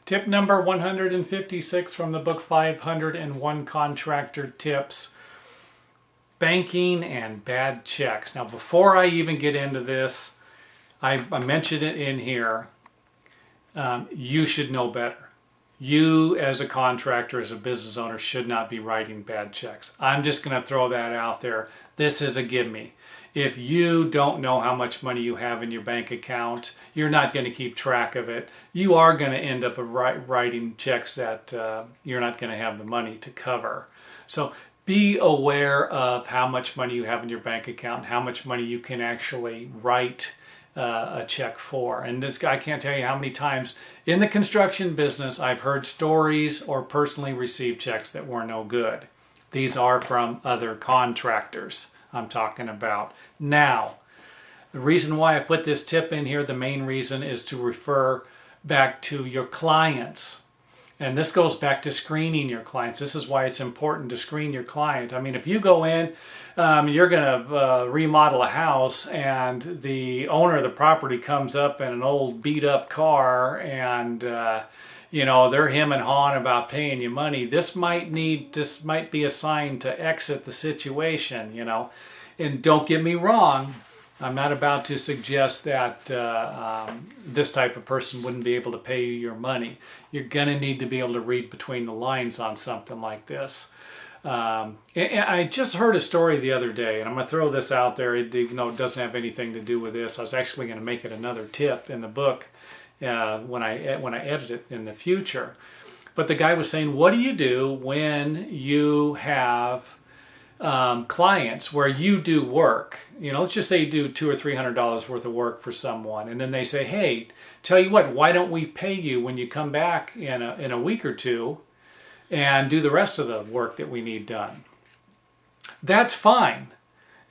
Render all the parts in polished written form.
Tip number 156 from the book 501 Contractor Tips. Banking and bad checks. Now, before I even get into this, I mentioned it in here. You should know better. You, as a contractor, as a business owner, should not be writing bad checks. I'm just going to throw that out there. This is a gimme. If you don't know how much money you have in your bank account, you're not going to keep track of it. You are going to end up writing checks that you're not going to have the money to cover. So be aware of how much money you have in your bank account, how much money you can actually write a check for. And this, I can't tell you how many times in the construction business I've heard stories or personally received checks that were no good. These are from other contractors I'm talking about. Now, the reason why I put this tip in here, the main reason is to refer back to your clients. And this goes back to screening your clients. This is why it's important to screen your client. I mean, if you go in, you're going to remodel a house and the owner of the property comes up in an old beat up car and you know, they're him and hawing about paying you money. This might be a sign to exit the situation, you know. And don't get me wrong, I'm not about to suggest that this type of person wouldn't be able to pay you your money. You're going to need to be able to read between the lines on something like this. And I just heard a story the other day, and I'm going to throw this out there, even though it doesn't have anything to do with this. I was actually going to make it another tip in the book when I edit it in the future. But the guy was saying, what do you do when you have clients where you do work? You know, let's just say you do $200 or $300 worth of work for someone, and then they say, hey, tell you what, why don't we pay you when you come back in a week or two and do the rest of the work that we need done? That's fine,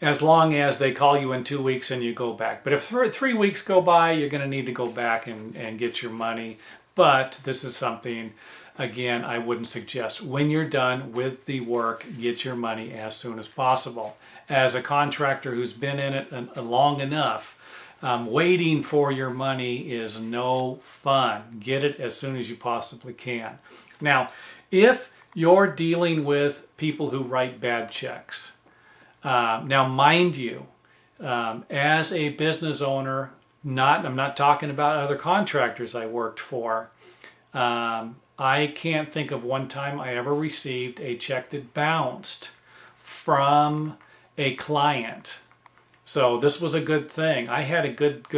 as long as they call you in 2 weeks and you go back. But if 3 weeks go by, you're going to need to go back and get your money. But this is something, again, I wouldn't suggest. When you're done with the work, get your money as soon as possible. As a contractor who's been in it long enough, waiting for your money is no fun. Get it as soon as you possibly can. Now, if you're dealing with people who write bad checks, now mind you, as a business owner, I'm not talking about other contractors I worked for. I can't think of one time I ever received a check that bounced from a client. So this was a good thing. I had a good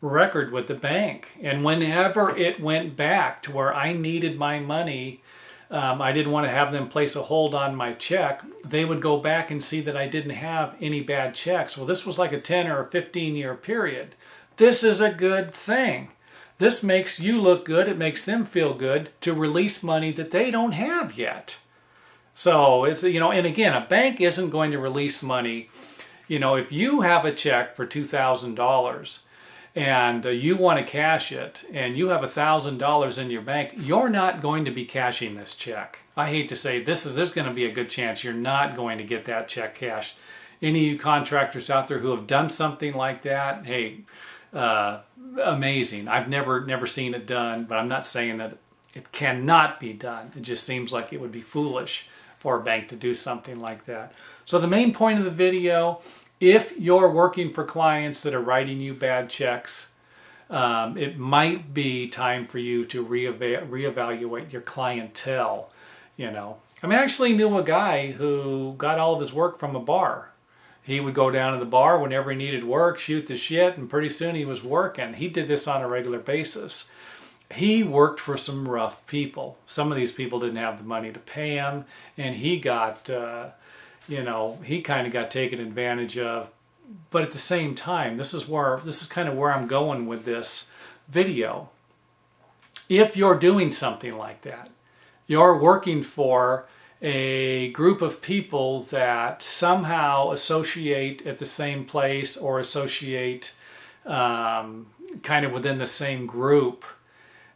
record with the bank. And whenever it went back to where I needed my money, I didn't want to have them place a hold on my check, they would go back and see that I didn't have any bad checks. Well, this was like a 10 or a 15-year period. This is a good thing. This makes you look good. It makes them feel good to release money that they don't have yet. So it's, you know, and again, a bank isn't going to release money. You know, if you have a check for $2,000 and you want to cash it and you have $1,000 in your bank, you're not going to be cashing this check. I hate to say there's going to be a good chance you're not going to get that check cashed. Any of you contractors out there who have done something like that, hey, amazing. I've never seen it done, but I'm not saying that it cannot be done. It just seems like it would be foolish for a bank to do something like that. So the main point of the video, if you're working for clients that are writing you bad checks, it might be time for you to reevaluate your clientele. You know, I mean, I actually knew a guy who got all of his work from a bar. He would go down to the bar whenever he needed work, shoot the shit, and pretty soon he was working. He did this on a regular basis. He worked for some rough people. Some of these people didn't have the money to pay him, and he got, you know, he kind of got taken advantage of. But at the same time, this is kind of where I'm going with this video. If you're doing something like that, you're working for a group of people that somehow associate at the same place or associate kind of within the same group,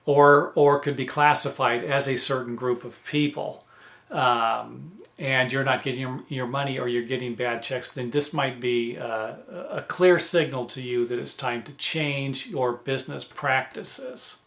or could be classified as a certain group of people, and you're not getting your money or you're getting bad checks, then this might be a clear signal to you that it's time to change your business practices.